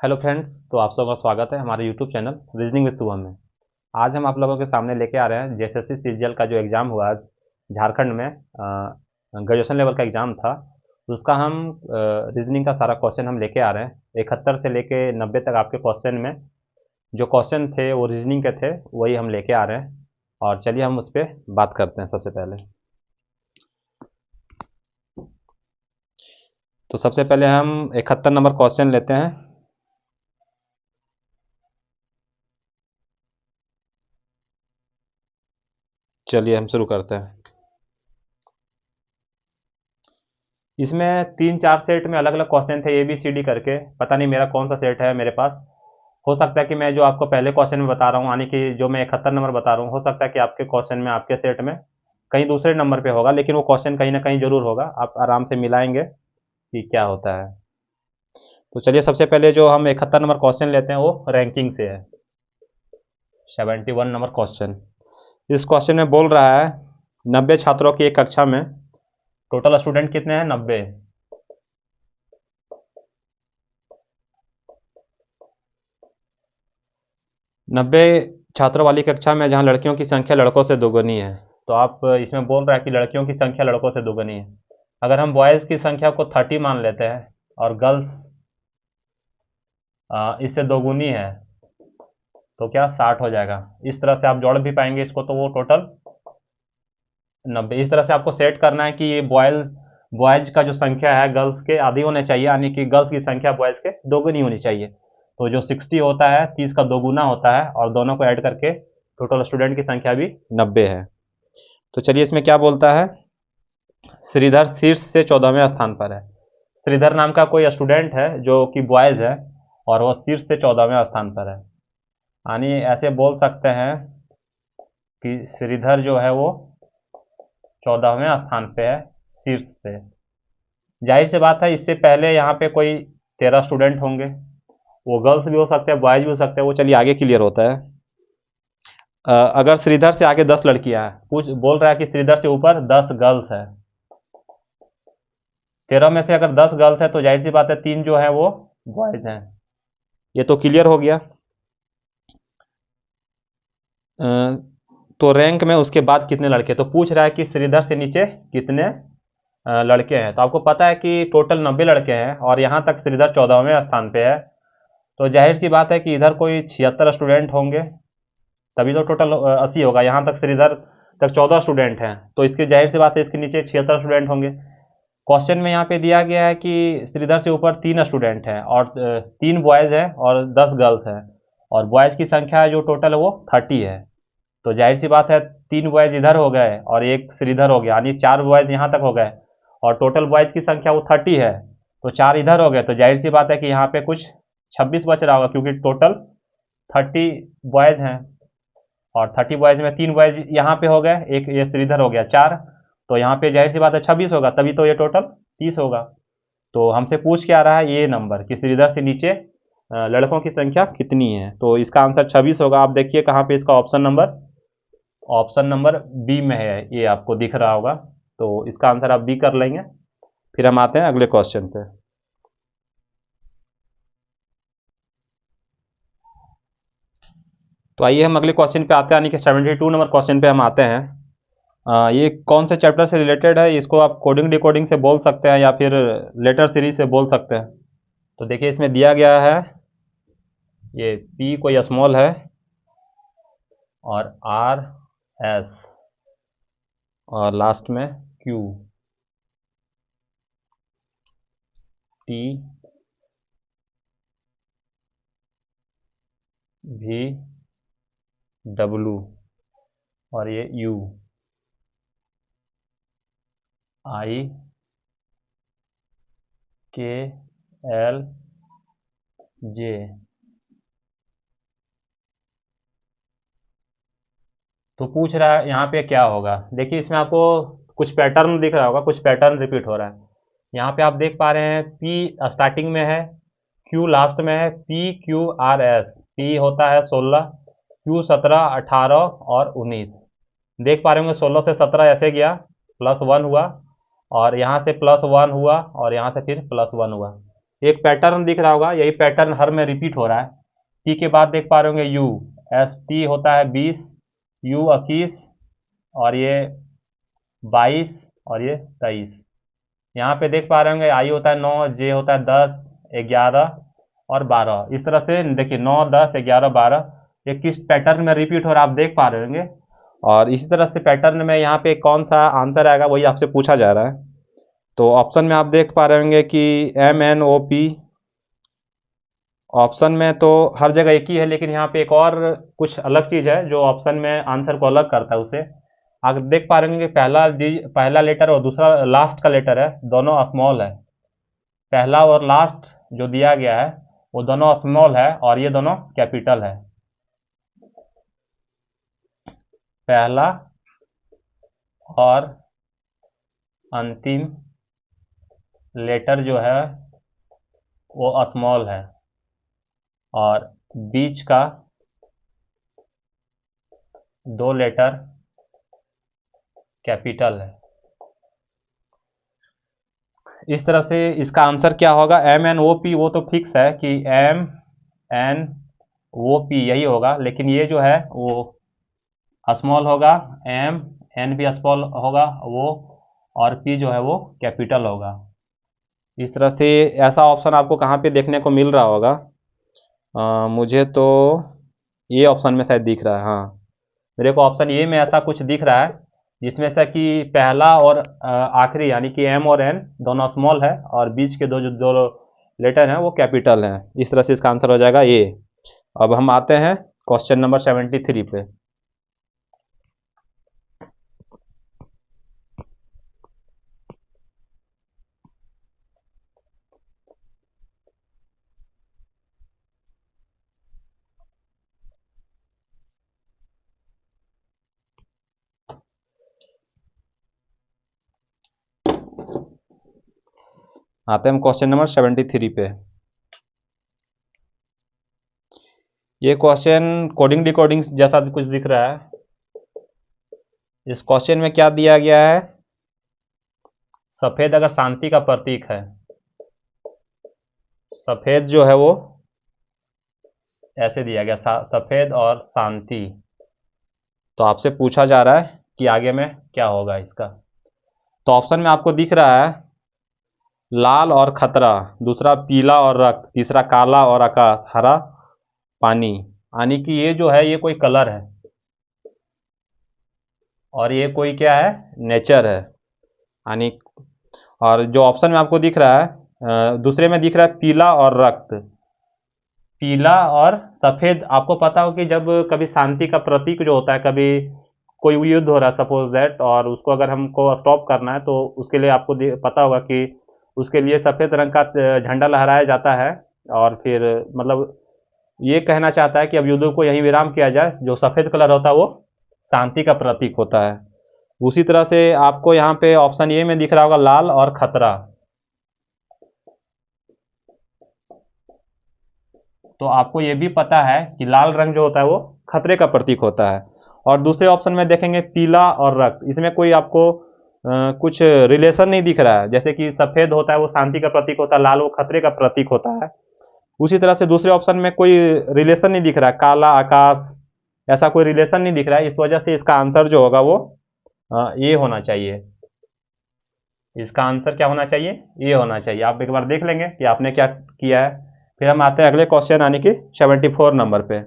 Hello friends, तो आप सबका स्वागत है हमारे YouTube channel reasoning with Shubham में। आज हम आप लोगों के सामने लेके आ रहे हैं जेएसएससी सीजीएल का जो एग्ज़ाम हुआ आज झारखंड में, ग्रेजुएशन लेवल का एग्ज़ाम था। उसका हम रीजनिंग का सारा क्वेश्चन हम लेके आ रहे हैं। 71 से लेके 90 तक आपके क्वेश्चन में जो क्वेश्चन थे वो रीजनिंग के थे, वही हम लेके आ रहे हैं। और चलिए हम उस पर बात करते हैं। सबसे पहले हम 71 नंबर क्वेश्चन लेते हैं। चलिए हम शुरू करते हैं। इसमें 3-4 सेट में अलग अलग क्वेश्चन थे, ए बी सी डी करके। पता नहीं मेरा कौन सा सेट है मेरे पास। हो सकता है कि मैं जो आपको पहले क्वेश्चन में बता रहा हूँ, यानी कि जो मैं 71 नंबर बता रहा हूँ, हो सकता है कि आपके क्वेश्चन में, आपके सेट में कहीं दूसरे नंबर पे होगा, लेकिन वो क्वेश्चन कहीं ना कहीं जरूर होगा। आप आराम से मिलाएंगे कि क्या होता है। तो चलिए सबसे पहले जो हम 71 नंबर क्वेश्चन लेते हैं वो रैंकिंग से है। 71 नंबर क्वेश्चन। इस क्वेश्चन में बोल रहा है 90 छात्रों की एक कक्षा में टोटल स्टूडेंट कितने हैं? 90। 90 छात्रों वाली कक्षा में जहाँ लड़कियों की संख्या लड़कों से दोगुनी है। तो आप इसमें बोल रहा है कि लड़कियों की संख्या लड़कों से दोगुनी है। अगर हम बॉयज़ की संख्या को 30 मान लेते हैं और गर्ल्स इससे दोगुनी है, तो क्या 60 हो जाएगा। इस तरह से आप जोड़ भी पाएंगे इसको, तो वो टोटल 90। इस तरह से आपको सेट करना है कि ये बॉयज़ का जो संख्या है गर्ल्स के आधी होने चाहिए, यानी कि गर्ल्स की संख्या बॉयज़ के दोगुनी होनी चाहिए। तो जो 60 होता है 30 का दोगुना होता है, और दोनों को ऐड करके टोटल स्टूडेंट की संख्या भी 90 है। तो चलिए इसमें क्या बोलता है। श्रीधर शीर्ष से 14वें स्थान पर है। श्रीधर नाम का कोई स्टूडेंट है जो कि बॉयज़ है, और वो शीर्ष से 14वें स्थान पर है। यानी ऐसे बोल सकते हैं कि श्रीधर जो है वो 14वें स्थान पे है शीर्ष से। जाहिर सी बात है, इससे पहले यहाँ पे कोई 13 स्टूडेंट होंगे। वो गर्ल्स भी हो सकते हैं, बॉयज भी हो सकते हैं, वो चलिए आगे क्लियर होता है। अगर श्रीधर से आगे 10 लड़कियां हैं, कुछ बोल रहा है कि श्रीधर से ऊपर 10 गर्ल्स है। 13 में से अगर 10 गर्ल्स है तो जाहिर सी बात है 3 जो है वो बॉयज हैं। ये तो क्लियर हो गया। तो रैंक में उसके बाद कितने लड़के, तो पूछ रहा है कि श्रीधर से नीचे कितने लड़के हैं। तो आपको पता है कि टोटल 90 लड़के हैं, और यहाँ तक श्रीधर 14वें स्थान पे है। तो जाहिर सी बात है कि इधर कोई 76 स्टूडेंट होंगे, तभी तो टोटल 80 होगा। यहाँ तक श्रीधर तक 14 स्टूडेंट हैं, तो इसकी जाहिर सी बात है इसके नीचे 76 स्टूडेंट होंगे। क्वेश्चन में यहाँ पे दिया गया है कि श्रीधर से ऊपर 3 स्टूडेंट हैं, और 3 बॉयज़ हैं और 10 गर्ल्स हैं, और बॉयज़ की संख्या जो टोटल है वो 30 है। तो जाहिर सी बात है 3 बॉयज़ इधर हो गए और एक श्रीधर हो गया, यानी 4 बॉयज़ यहाँ तक हो गए, और टोटल बॉयज़ की संख्या वो 30 है। तो 4 इधर हो गए, तो जाहिर सी बात है कि यहाँ पे कुछ 26 बच रहा होगा, क्योंकि टोटल 30 बॉयज़ हैं, और 30 बॉयज़ में 3 बॉयज़ यहाँ पे हो गए, एक ये श्रीधर हो गया 4। तो यहाँ पे जाहिर सी बात है 26 होगा, तभी तो ये टोटल 30 होगा। तो हमसे पूछ के आ रहा है ये नंबर कि श्रीधर से नीचे लड़कों की संख्या कितनी है। तो इसका आंसर 26 होगा। आप देखिए कहाँ पे इसका ऑप्शन नंबर बी में है, ये आपको दिख रहा होगा। तो इसका आंसर आप बी कर लेंगे। फिर हम आते हैं अगले क्वेश्चन पे। तो आइए हम अगले क्वेश्चन पे आते हैं, यानी कि 72 नंबर क्वेश्चन पे हम आते हैं। ये कौन से चैप्टर से रिलेटेड है, इसको आप कोडिंग डिकोडिंग से बोल सकते हैं या फिर लेटर सीरीज से बोल सकते हैं। तो देखिए इसमें दिया गया है, ये पी कोई स्मॉल है, और आर एस, और लास्ट में क्यू टी भी डब्लू, और ये यू आई के एल जे। तो पूछ रहा है यहाँ पे क्या होगा। देखिए इसमें आपको कुछ पैटर्न दिख रहा होगा, कुछ पैटर्न रिपीट हो रहा है। यहाँ पे आप देख पा रहे हैं पी स्टार्टिंग में है, क्यू लास्ट में है, P Q R S. P होता है 16, क्यू 17, 18 और 19। देख पा रहे होंगे 16 से 17 ऐसे गया, +1 हुआ, और यहाँ से +1 हुआ, और यहाँ से फिर +1 हुआ। एक पैटर्न दिख रहा होगा, यही पैटर्न हर में रिपीट हो रहा है। टी के बाद देख पा रहे होंगे यू, एस टी होता है 20, यू 21, और ये 22, और ये 23। यहाँ पे देख पा रहे होंगे आई होता है 9, जे होता है 10, 11 और 12। इस तरह से देखिए 9, 10, 11, 12 ये किस पैटर्न में रिपीट हो रहा है आप देख पा रहे होंगे। और इसी तरह से पैटर्न में यहाँ पे कौन सा आंसर आएगा वही आपसे पूछा जा रहा है। तो ऑप्शन में आप देख पा रहे होंगे कि MNOP। ऑप्शन में तो हर जगह एक ही है, लेकिन यहाँ पे एक और कुछ अलग चीज़ है जो ऑप्शन में आंसर को अलग करता है उसे। आप देख पा रहे होंगे कि पहला लेटर और दूसरा लास्ट का लेटर है, दोनों स्मॉल है। पहला और लास्ट जो दिया गया है वो दोनों स्मॉल है और ये दोनों कैपिटल है। पहला और अंतिम लेटर जो है वो स्मॉल है और बीच का दो लेटर कैपिटल है। इस तरह से इसका आंसर क्या होगा, MNOP वो तो फिक्स है कि MNOP यही होगा, लेकिन ये जो है वो स्मॉल होगा, MN भी स्मॉल होगा वो, और P जो है वो कैपिटल होगा। इस तरह से ऐसा ऑप्शन आपको कहाँ पे देखने को मिल रहा होगा, मुझे तो ये ऑप्शन में शायद दिख रहा है। हाँ, मेरे को ऑप्शन ए में ऐसा कुछ दिख रहा है जिसमें से कि पहला और आखिरी यानी कि M और N दोनों स्मॉल है और बीच के दो लेटर हैं वो कैपिटल हैं। इस तरह से इसका आंसर हो जाएगा ए। अब हम आते हैं क्वेश्चन नंबर 73 पे। आते हैं हम क्वेश्चन नंबर 73 पे। ये क्वेश्चन कोडिंग डिकोडिंग जैसा कुछ दिख रहा है। इस क्वेश्चन में क्या दिया गया है, सफेद अगर शांति का प्रतीक है, सफेद जो है वो ऐसे दिया गया, सफेद और शांति। तो आपसे पूछा जा रहा है कि आगे में क्या होगा इसका। तो ऑप्शन में आपको दिख रहा है लाल और खतरा, दूसरा पीला और रक्त, तीसरा काला और आकाश, हरा पानी। यानी कि ये जो है ये कोई कलर है और ये कोई क्या है, नेचर है। यानी और जो ऑप्शन में आपको दिख रहा है दूसरे में दिख रहा है पीला और रक्त। पीला और सफेद, आपको पता हो कि जब कभी शांति का प्रतीक जो होता है, कभी कोई युद्ध हो रहा है सपोज दैट, और उसको अगर हमको स्टॉप करना है तो उसके लिए आपको पता होगा कि उसके लिए सफ़ेद रंग का झंडा लहराया जाता है। और फिर मतलब ये कहना चाहता है कि अब युद्ध को यहीं विराम किया जाए। जो सफ़ेद कलर होता है वो शांति का प्रतीक होता है। उसी तरह से आपको यहाँ पे ऑप्शन ए में दिख रहा होगा लाल और खतरा। तो आपको ये भी पता है कि लाल रंग जो होता है वो खतरे का प्रतीक होता है। और दूसरे ऑप्शन में देखेंगे पीला और रक्त, इसमें कोई आपको कुछ रिलेशन नहीं दिख रहा है। जैसे कि सफ़ेद होता है वो शांति का प्रतीक होता है, लाल वो खतरे का प्रतीक होता है। उसी तरह से दूसरे ऑप्शन में कोई रिलेशन नहीं दिख रहा है, काला आकाश, ऐसा कोई रिलेशन नहीं दिख रहा है। इस वजह से इसका आंसर जो होगा वो ये होना चाहिए। इसका आंसर क्या होना चाहिए, ये होना चाहिए। आप एक बार देख लेंगे कि आपने क्या किया है। फिर हम आते हैं अगले क्वेश्चन यानी कि 74 नंबर पे।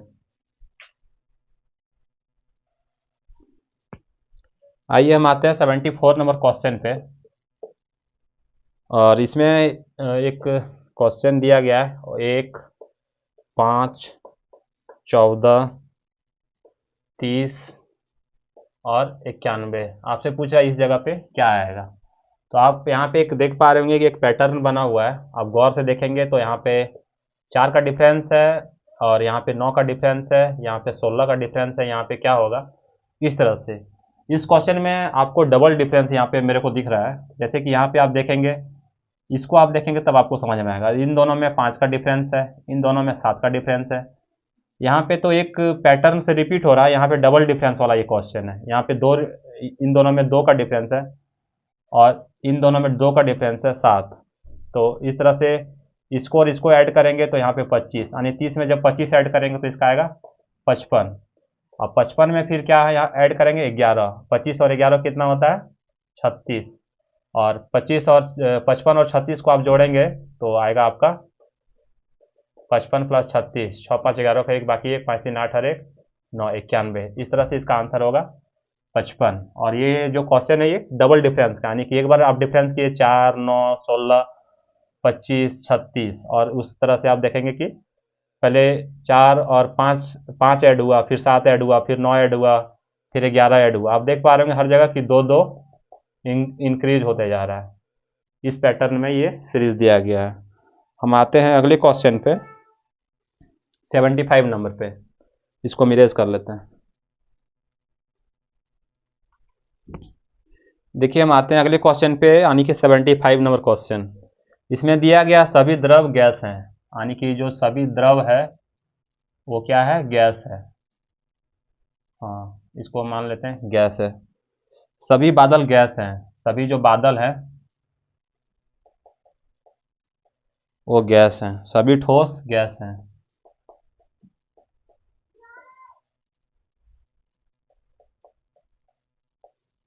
आइए हम आते हैं 74 नंबर क्वेश्चन पे। और इसमें एक क्वेश्चन दिया गया है 1, 5, 14, 30 और 91। आपसे पूछा इस जगह पे क्या आएगा। तो आप यहाँ पे एक देख पा रहे होंगे कि एक पैटर्न बना हुआ है। आप गौर से देखेंगे तो यहाँ पे 4 का डिफरेंस है और यहाँ पे 9 का डिफरेंस है, यहाँ पे 16 का डिफरेंस है। यहाँ पे क्या होगा, इस तरह से इस क्वेश्चन में आपको डबल डिफरेंस यहाँ पे मेरे को दिख रहा है। जैसे कि यहाँ पे आप देखेंगे, इसको आप देखेंगे तब आपको समझ में आएगा। इन दोनों में 5 का डिफरेंस है, इन दोनों में 7 का डिफरेंस है। यहाँ पे तो एक पैटर्न से रिपीट हो रहा है, यहाँ पे डबल डिफरेंस वाला ये क्वेश्चन है। यहाँ पे इन दोनों में 2 का डिफरेंस है और इन दोनों में 2 का डिफरेंस है 7। तो इस तरह से इसको और इसको ऐड करेंगे तो यहाँ पे 25, यानी 30 में जब 25 ऐड करेंगे तो इसका आएगा 55। और 55 में फिर क्या है, यहाँ ऐड करेंगे 11, 25 और 11 कितना होता है 36, और 25 और 55 और 36 को आप जोड़ेंगे तो आएगा आपका 55 प्लस 36, 6 5 11 का 1 बाकी 1, 5 3 8 और 1 9, 91। इस तरह से इसका आंसर होगा 55। और ये जो क्वेश्चन है ये डबल डिफरेंस का, यानी कि एक बार आप डिफरेंस किए 4 9 16 25 36, और उस तरह से आप देखेंगे कि पहले 4 और 5 5 ऐड हुआ, फिर 7 ऐड हुआ, फिर 9 ऐड हुआ, फिर 11 ऐड हुआ। आप देख पा रहे होंगे हर जगह कि 2 2 इंक्रीज होते जा रहा है। इस पैटर्न में ये सीरीज दिया गया है। हम आते हैं अगले क्वेश्चन पे, 75 नंबर पे। इसको हम इरेज कर लेते हैं। देखिए हम आते हैं अगले क्वेश्चन पे, यानी कि 75 नंबर क्वेश्चन। इसमें दिया गया सभी द्रव गैस हैं, यानी कि जो सभी द्रव है वो क्या है, गैस है। हाँ, इसको मान लेते हैं गैस है। सभी बादल गैस हैं, सभी जो बादल हैं वो गैस हैं, सभी ठोस गैस हैं।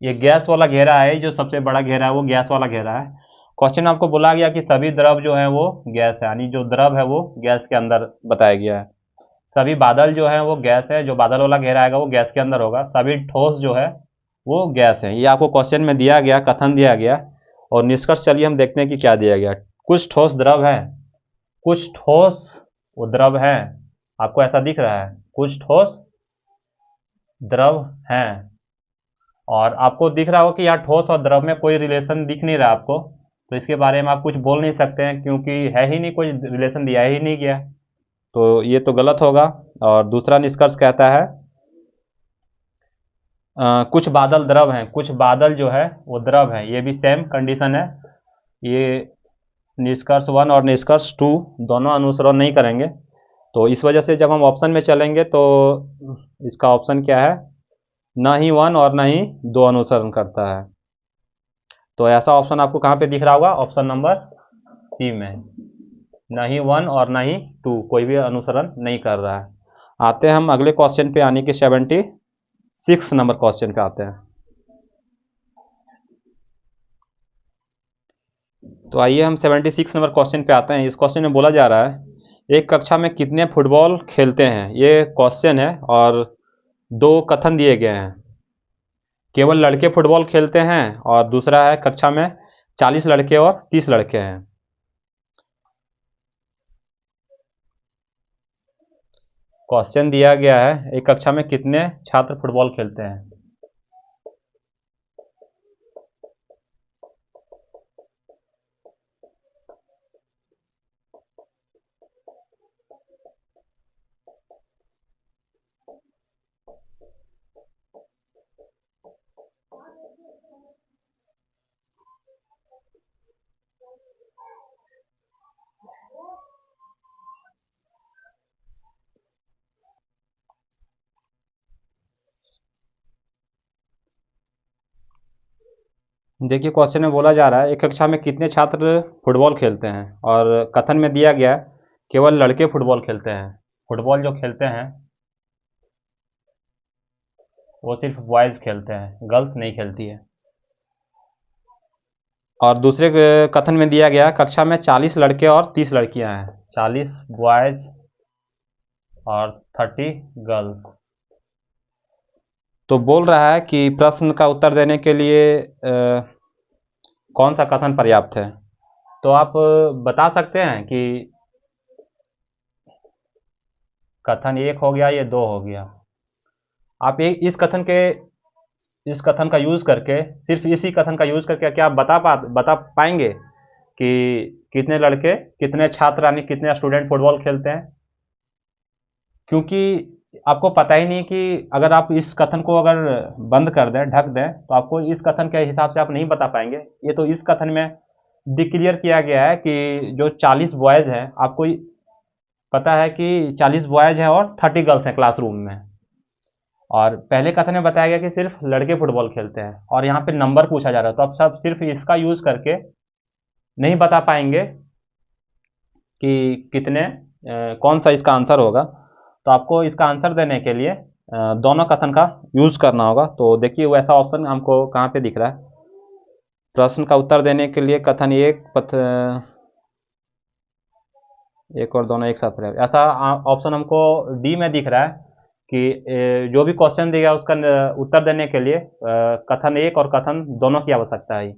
ये गैस वाला घेरा है, जो सबसे बड़ा घेरा है वो गैस वाला घेरा है। क्वेश्चन आपको बोला गया कि सभी द्रव जो है वो गैस है, यानी जो द्रव है वो गैस के अंदर बताया गया है। सभी बादल जो है वो गैस है, जो बादल वाला घेरा आएगा वो गैस के अंदर होगा। सभी ठोस जो है वो गैस है। ये आपको क्वेश्चन में दिया गया, कथन दिया गया। और निष्कर्ष चलिए हम देखते हैं कि क्या दिया गया। कुछ ठोस द्रव है, कुछ ठोस वो द्रव है, आपको ऐसा दिख रहा है, कुछ ठोस द्रव हैं। और आपको दिख रहा हो कि यहाँ ठोस और द्रव में कोई रिलेशन दिख नहीं रहा आपको, तो इसके बारे में आप कुछ बोल नहीं सकते हैं, क्योंकि है ही नहीं, कोई रिलेशन दिया ही नहीं गया, तो ये तो गलत होगा। और दूसरा निष्कर्ष कहता है कुछ बादल द्रव हैं, कुछ बादल जो है वो द्रव है, ये भी सेम कंडीशन है। ये निष्कर्ष 1 और निष्कर्ष 2 दोनों अनुसरण नहीं करेंगे, तो इस वजह से जब हम ऑप्शन में चलेंगे तो इसका ऑप्शन क्या है, ना ही 1 और ना ही 2 अनुसरण करता है। तो ऐसा ऑप्शन आपको कहाँ पे दिख रहा होगा, ऑप्शन नंबर सी में, ना ही 1 और ना ही 2, कोई भी अनुसरण नहीं कर रहा है। आते हैं हम अगले क्वेश्चन पे, यानी कि 76 नंबर क्वेश्चन पे आते हैं। तो आइए हम 76 नंबर क्वेश्चन पे आते हैं। इस क्वेश्चन में बोला जा रहा है एक कक्षा में कितने फुटबॉल खेलते हैं, ये क्वेश्चन है। और 2 कथन दिए गए हैं, केवल लड़के फुटबॉल खेलते हैं, और दूसरा है कक्षा में 40 लड़के और 30 लड़के हैं। क्वेश्चन दिया गया है एक कक्षा में कितने छात्र फुटबॉल खेलते हैं। देखिए क्वेश्चन में बोला जा रहा है एक कक्षा में कितने छात्र फुटबॉल खेलते हैं, और कथन में दिया गया केवल लड़के फुटबॉल खेलते हैं। फुटबॉल जो खेलते हैं वो सिर्फ बॉयज़ खेलते हैं, गर्ल्स नहीं खेलती है। और दूसरे कथन में दिया गया कक्षा में 40 लड़के और 30 लड़कियां हैं, 40 बॉयज़ और 30 गर्ल्स। तो बोल रहा है कि प्रश्न का उत्तर देने के लिए कौन सा कथन पर्याप्त है। तो आप बता सकते हैं कि कथन 1 हो गया, ये 2 हो गया। आप इस कथन का यूज़ करके, सिर्फ इसी कथन का यूज़ करके क्या आप बता पाएंगे कि कितने लड़के, कितने छात्र, यानी कितने स्टूडेंट फुटबॉल खेलते हैं। क्योंकि आपको पता ही नहीं कि अगर आप इस कथन को अगर बंद कर दें, ढक दें, तो आपको इस कथन के हिसाब से आप नहीं बता पाएंगे। ये तो इस कथन में डिक्लेयर किया गया है कि जो 40 बॉयज़ हैं, आपको पता है कि 40 बॉयज़ हैं और 30 गर्ल्स हैं क्लासरूम में। और पहले कथन में बताया गया कि सिर्फ लड़के फुटबॉल खेलते हैं, और यहाँ पे नंबर पूछा जा रहा है, तो आप सब सिर्फ इसका यूज़ करके नहीं बता पाएंगे कि कितने कौन सा इसका आंसर होगा। तो आपको इसका आंसर देने के लिए दोनों कथन का यूज़ करना होगा। तो देखिए वैसा ऑप्शन हमको कहाँ पे दिख रहा है। प्रश्न का उत्तर देने के लिए कथन एक एक और दोनों एक साथ रहेगा, ऐसा ऑप्शन हमको डी में दिख रहा है कि जो भी क्वेश्चन दिया उसका उत्तर देने के लिए कथन एक और कथन दोनों की आवश्यकता है।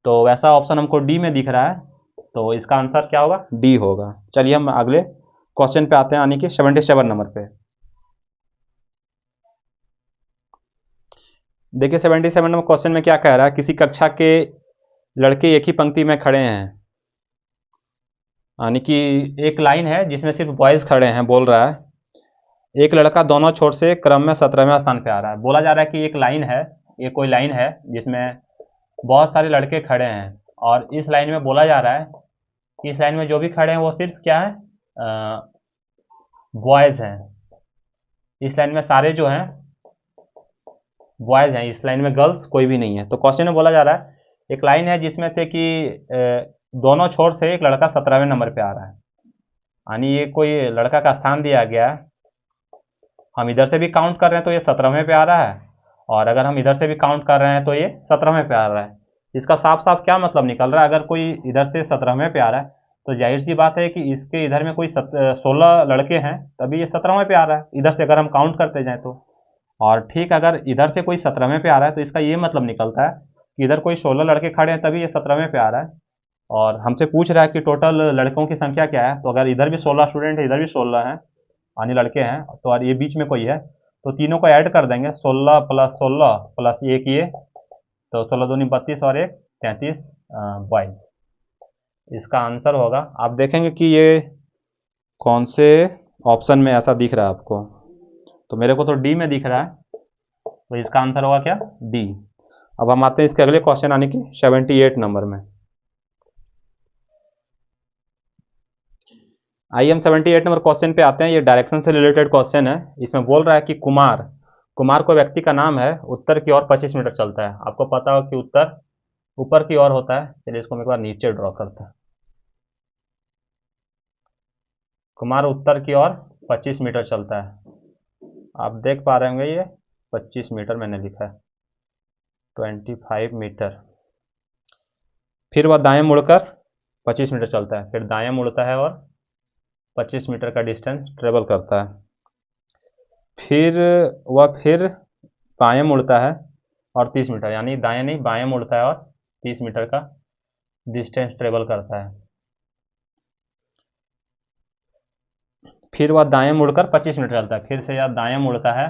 तो वैसा ऑप्शन हमको डी में दिख रहा है, तो इसका आंसर क्या होगा, डी होगा। चलिए हम अगले क्वेश्चन पे आते हैं, यानी कि 77 नंबर पे। देखिए 77 नंबर क्वेश्चन में क्या कह रहा है, किसी कक्षा के लड़के एक ही पंक्ति में खड़े हैं, यानी कि एक लाइन है जिसमें सिर्फ बॉयज खड़े हैं। बोल रहा है एक लड़का दोनों छोर से क्रम में 17वें स्थान पे आ रहा है। बोला जा रहा है कि एक लाइन है, ये कोई लाइन है जिसमें बहुत सारे लड़के खड़े हैं, और इस लाइन में बोला जा रहा है कि इस लाइन में जो भी खड़े हैं वो सिर्फ क्या है, बॉयज हैं। इस लाइन में सारे जो हैं बॉयज हैं, इस लाइन में गर्ल्स कोई भी नहीं है। तो क्वेश्चन में बोला जा रहा है एक लाइन है जिसमें से कि दोनों छोर से एक लड़का 17वें नंबर पे आ रहा है, यानी ये कोई लड़का का स्थान दिया गया है। हम इधर से भी काउंट कर रहे हैं तो ये 17वें पे आ रहा है, और अगर हम इधर से भी काउंट कर रहे हैं तो ये 17वें पे आ रहा है। इसका साफ साफ क्या मतलब निकल रहा है, अगर कोई इधर से 17वें पे आ रहा है तो जाहिर सी बात है कि इसके इधर में कोई 16 लड़के हैं, तभी ये 17वें पे आ रहा है, इधर से अगर हम काउंट करते जाएँ तो। और ठीक अगर इधर से कोई 17वें पे आ रहा है तो इसका ये मतलब निकलता है कि इधर कोई 16 लड़के खड़े हैं तभी ये 17वें पे आ रहा है। और हमसे पूछ रहा है कि टोटल लड़कों की संख्या क्या है, तो अगर इधर भी 16 स्टूडेंट है, इधर भी 16 हैं यानी लड़के हैं, तो और ये बीच में कोई है, तो तीनों को ऐड कर देंगे, 16 प्लस 16 प्लस एक ये, तो 16 दूनी 32 और एक 33 बॉयज। इसका आंसर होगा, आप देखेंगे कि ये कौन से ऑप्शन में ऐसा दिख रहा है आपको, तो मेरे को तो डी में दिख रहा है, तो इसका आंसर होगा क्या, डी। अब हम आते हैं इसके अगले क्वेश्चन यानी कि 78 नंबर में। आइए हम 78 नंबर क्वेश्चन पे आते हैं। ये डायरेक्शन से रिलेटेड क्वेश्चन है। इसमें बोल रहा है कि कुमार को व्यक्ति का नाम है, उत्तर की ओर 25 मीटर चलता है। आपको पता हो कि उत्तर ऊपर की ओर होता है। चलिए इसको हम एक बार नीचे ड्रॉ करते हैं। कुमार उत्तर की ओर 25 मीटर चलता है। आप देख पा रहे होंगे ये 25 मीटर मैंने लिखा है, 25 मीटर। फिर वह दाएं मुड़कर 25 मीटर चलता है, फिर दाएं मुड़ता है और 25 मीटर का डिस्टेंस ट्रेवल करता है। फिर बाएं मुड़ता है और 30 मीटर, यानी दाएं नहीं बाएं मुड़ता है और 30 मीटर का डिस्टेंस ट्रेवल करता है। फिर वह दाएं मुड़कर 25 मीटर चलता है, फिर से यह दाएं मुड़ता है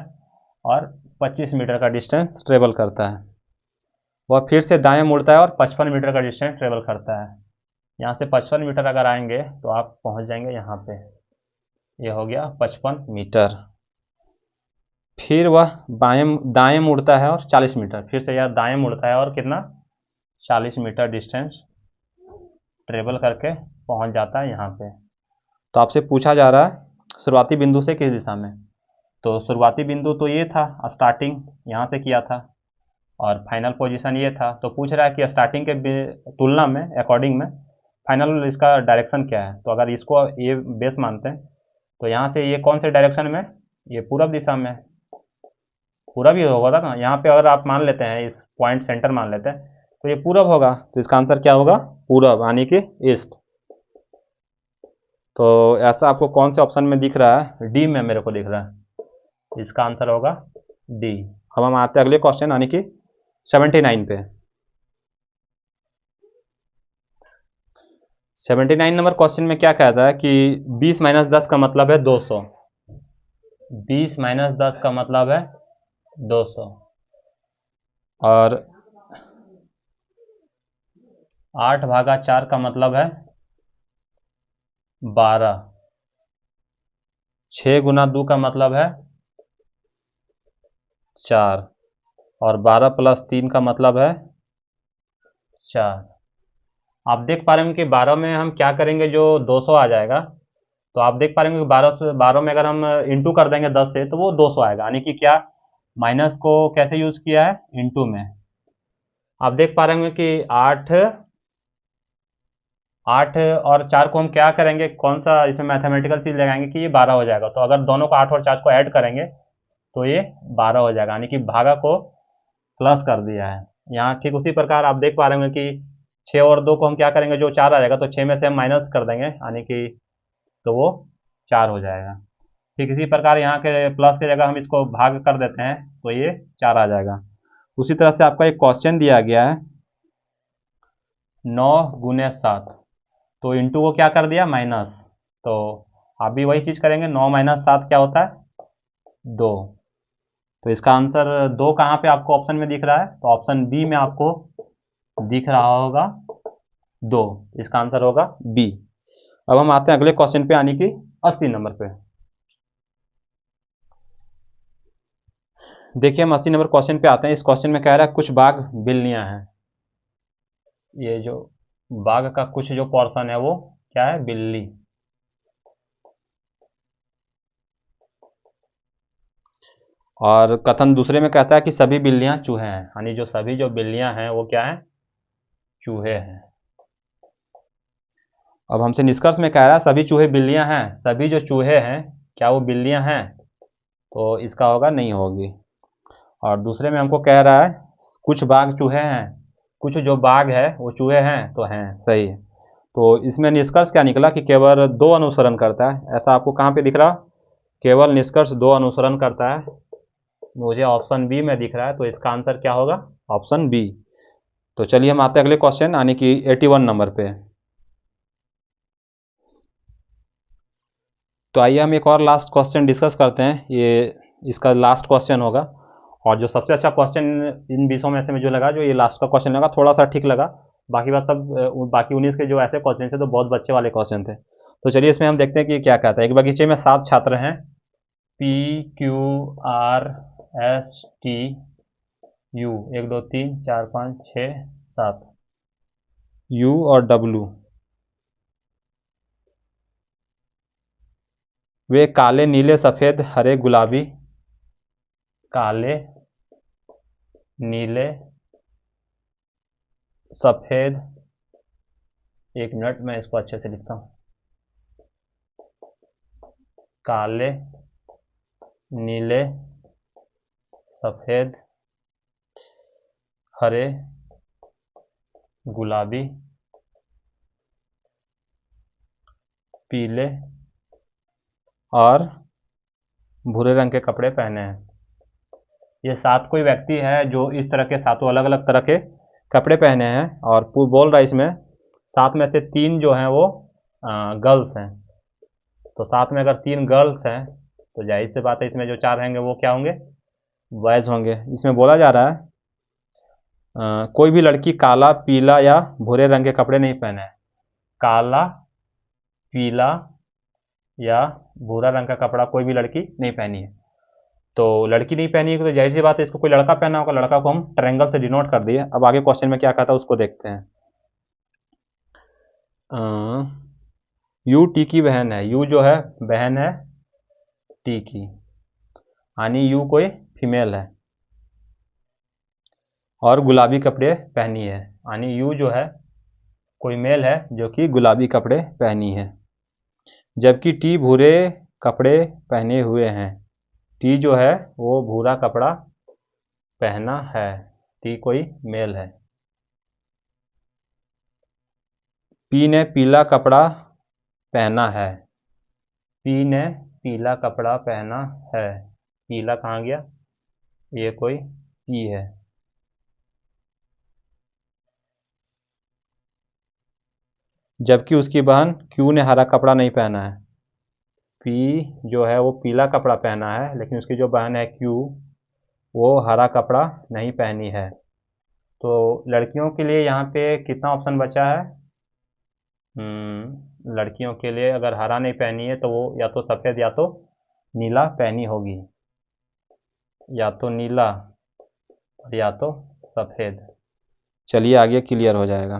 और 25 मीटर का डिस्टेंस ट्रेवल करता है। वह फिर से दाएं मुड़ता है और 55 मीटर का डिस्टेंस ट्रेवल करता है। यहाँ से 55 मीटर अगर आएंगे तो आप पहुँच जाएंगे यहाँ पे, ये हो गया 55 मीटर। फिर वह दाएं मुड़ता है और 40 मीटर, फिर से यह दाएं मुड़ता है और कितना, 40 मीटर डिस्टेंस ट्रेवल करके पहुँच जाता है यहाँ पे। तो आपसे पूछा जा रहा है शुरुआती बिंदु से किस दिशा में, तो शुरुआती बिंदु तो ये था, स्टार्टिंग यहाँ से किया था और फाइनल पोजीशन ये था। तो पूछ रहा है कि स्टार्टिंग के तुलना में, अकॉर्डिंग में फाइनल इसका डायरेक्शन क्या है। तो अगर इसको ये बेस मानते हैं तो यहाँ से ये कौन से डायरेक्शन में, ये पूरब दिशा में, पूरब ही होगा ना। यहाँ पे अगर आप मान लेते हैं, इस पॉइंट सेंटर मान लेते हैं, तो ये पूरब होगा। तो इसका आंसर क्या होगा, पूरब यानी कि ईस्ट। तो ऐसा आपको कौन से ऑप्शन में दिख रहा है, डी में मेरे को दिख रहा है। इसका आंसर होगा डी। अब हम आते हैं अगले क्वेश्चन यानी कि 79 पे। 79 नंबर क्वेश्चन में क्या कहता है कि 20 माइनस 10 का मतलब है 200। 20 माइनस 10 का मतलब है 200, और 8/4 का मतलब है 12। 6 गुना 2 का मतलब है 4, और 12 प्लस 3 का मतलब है 4। आप देख पा रहे हैं कि 12 में हम क्या करेंगे, जो 200 आ जाएगा, तो आप देख पा रहे हैं कि 12 में अगर हम इंटू कर देंगे 10 से तो वो 200 आएगा, यानी कि क्या, माइनस को कैसे यूज़ किया है, इंटू में। आप देख पा रहे होंगे कि 8 8 और 4 को हम क्या करेंगे, कौन सा इसमें मैथमेटिकल चीज़ लगाएंगे कि ये 12 हो जाएगा। तो अगर दोनों को 8 और 4 को ऐड करेंगे तो ये 12 हो जाएगा, यानी कि भागा को प्लस कर दिया है। यहाँ ठीक उसी प्रकार आप देख पा रहे होंगे कि 6 और 2 को हम क्या करेंगे, जो 4 आ जाएगा तो 6 में से हम माइनस कर देंगे, यानी कि तो वो 4 हो जाएगा। ठीक इसी प्रकार यहाँ के प्लस की जगह हम इसको भाग कर देते हैं तो ये 4 आ जाएगा। उसी तरह से आपका एक क्वेश्चन दिया गया है 9 गुने 7, तो इंटू को क्या कर दिया माइनस, तो आप भी वही चीज़ करेंगे। 9 माइनस 7 क्या होता है 2। तो इसका आंसर 2 कहाँ पे आपको ऑप्शन में दिख रहा है, तो ऑप्शन बी में आपको दिख रहा होगा 2। इसका आंसर होगा बी। अब हम आते हैं अगले क्वेश्चन पे, यानी कि 80 नंबर पे। देखिए हम 80 नंबर क्वेश्चन पे आते हैं। इस क्वेश्चन में कह रहा है कुछ बाघ बिल्लियां हैं। ये जो बाघ का कुछ जो पोर्शन है वो क्या है, बिल्ली। और कथन दूसरे में कहता है कि सभी बिल्लियां चूहे हैं, यानी जो सभी जो बिल्लियां हैं वो क्या है, चूहे हैं। अब हमसे निष्कर्ष में कह रहा है सभी चूहे बिल्लियां हैं, सभी जो चूहे हैं क्या वो बिल्लियां हैं, तो इसका होगा नहीं होगी। और दूसरे में हमको कह रहा है कुछ बाघ चूहे हैं, कुछ जो बाघ है वो चूहे हैं, तो हैं, सही है। तो इसमें निष्कर्ष क्या निकला कि केवल 2 अनुसरण करता है। ऐसा आपको कहाँ पे दिख रहा, केवल निष्कर्ष 2 अनुसरण करता है, मुझे ऑप्शन बी में दिख रहा है। तो इसका आंसर क्या होगा, ऑप्शन बी। तो चलिए हम आते हैं अगले क्वेश्चन, यानी कि 81 नंबर पे। तो आइए हम एक और लास्ट क्वेश्चन डिस्कस करते हैं, ये इसका लास्ट क्वेश्चन होगा। और जो सबसे अच्छा क्वेश्चन इन 20 में से मुझे लगा, जो ये लास्ट का क्वेश्चन लगा थोड़ा सा ठीक लगा, बाकी बात सब बाकी 19 के जो ऐसे क्वेश्चन थे तो बहुत बच्चे वाले क्वेश्चन थे। तो चलिए इसमें हम देखते हैं कि क्या कहता है। एक बगीचे में 7 छात्र हैं, PQRSTU, 1 2 3 4 5 6 7, U और W। वे काले नीले सफ़ेद हरे गुलाबी, काले नीले सफ़ेद, एक मिनट मैं इसको अच्छे से लिखता हूँ, काले नीले सफ़ेद हरे गुलाबी पीले और भूरे रंग के कपड़े पहने हैं। ये 7 कोई व्यक्ति है जो इस तरह के 7 अलग अलग तरह के कपड़े पहने हैं, और बोल रहा है इसमें 7 में से 3 जो हैं वो गर्ल्स हैं। तो 7 में अगर 3 गर्ल्स हैं तो जाहिर सी बात है इसमें जो 4 रहेंगे वो क्या होंगे, बॉयज़ होंगे। इसमें बोला जा रहा है कोई भी लड़की काला पीला या भूरे रंग के कपड़े नहीं पहने हैं। काला पीला या भूरा रंग का कपड़ा कोई भी लड़की नहीं पहनी है। तो लड़की नहीं पहनी है तो जाहिर सी बात है इसको कोई लड़का पहना होगा, लड़का को हम ट्रायंगल से डिनोट कर दिए। अब आगे क्वेश्चन में क्या कहता है उसको देखते हैं। यू टी की बहन है, यू जो है बहन है टी की, यानी यू कोई फीमेल है और गुलाबी कपड़े पहनी है, यानी यू जो है कोई मेल है जो कि गुलाबी कपड़े पहनी है। जबकि टी भूरे कपड़े पहने हुए हैं, टी जो है वो भूरा कपड़ा पहना है, टी कोई मेल है। पी ने पीला कपड़ा पहना है, पी ने पीला कपड़ा पहना है, पीला कहाँ गया, ये कोई पी है। जबकि उसकी बहन क्यू ने हरा कपड़ा नहीं पहना है, पी जो है वो पीला कपड़ा पहना है, लेकिन उसकी जो बहन है क्यू वो हरा कपड़ा नहीं पहनी है। तो लड़कियों के लिए यहाँ पे कितना ऑप्शन बचा है, लड़कियों के लिए अगर हरा नहीं पहनी है तो वो या तो सफ़ेद या तो नीला पहनी होगी, या तो नीला और या तो सफ़ेद। चलिए आगे क्लियर हो जाएगा।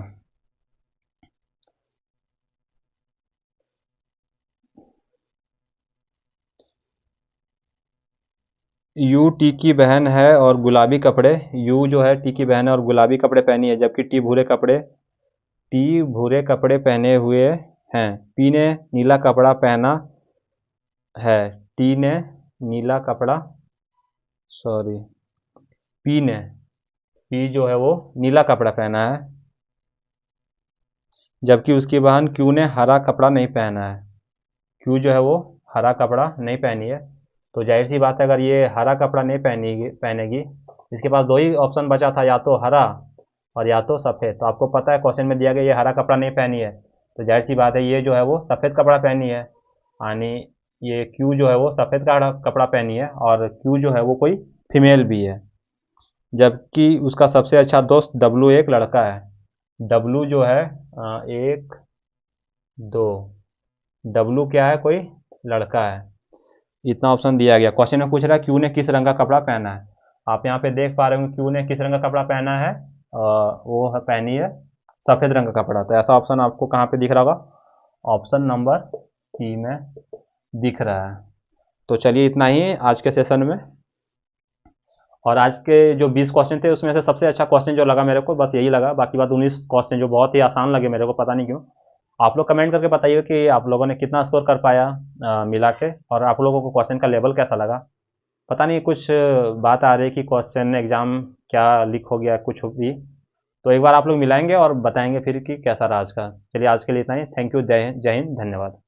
यू टी की बहन है और गुलाबी कपड़े, यू जो है टी की बहन है और गुलाबी कपड़े पहनी है, जबकि टी भूरे कपड़े टी भूरे कपड़े पहने हुए हैं, पी ने नीला कपड़ा पहना है। टी ने नीला कपड़ा, सॉरी, पी जो है वो नीला कपड़ा पहना है, जबकि उसकी बहन क्यू ने हरा कपड़ा नहीं पहना है। क्यू जो है वो हरा कपड़ा नहीं पहनी है, तो जाहिर सी बात है अगर ये हरा कपड़ा नहीं पहनेगी, इसके पास दो ही ऑप्शन बचा था, या तो हरा और या तो सफ़ेद। तो आपको पता है क्वेश्चन में दिया गया ये हरा कपड़ा नहीं पहनी है, तो जाहिर सी बात है ये जो है वो सफ़ेद कपड़ा पहनी है, यानी ये क्यू जो है वो सफ़ेद कपड़ा पहनी है, और क्यू जो है वो कोई फीमेल भी है। जबकि उसका सबसे अच्छा दोस्त डब्लू एक लड़का है। डब्लू जो है एक दो, डब्लू क्या है, कोई लड़का है। इतना ऑप्शन दिया गया। क्वेश्चन में पूछ रहा है क्यू ने किस रंग का कपड़ा पहना है। आप यहाँ पे देख पा रहे हो क्यू ने किस रंग का कपड़ा पहना है, वो पहनी है सफ़ेद रंग का कपड़ा। तो ऐसा ऑप्शन आपको कहाँ पे दिख रहा होगा, ऑप्शन नंबर सी में दिख रहा है। तो चलिए इतना ही आज के सेशन में। और आज के जो 20 क्वेश्चन थे उसमें से सबसे अच्छा क्वेश्चन जो लगा मेरे को बस यही लगा, बाकी बात 19 क्वेश्चन जो बहुत ही आसान लगे मेरे को, पता नहीं क्यों। आप लोग कमेंट करके बताइए कि आप लोगों ने कितना स्कोर कर पाया मिला के, और आप लोगों को क्वेश्चन का लेवल कैसा लगा। पता नहीं कुछ बात आ रही है कि क्वेश्चन एग्जाम क्या लीक हो गया कुछ भी। तो एक बार आप लोग मिलाएंगे और बताएंगे फिर कि कैसा रहा आज का। चलिए आज के लिए इतना ही। थैंक यू, जय हिंद, धन्यवाद।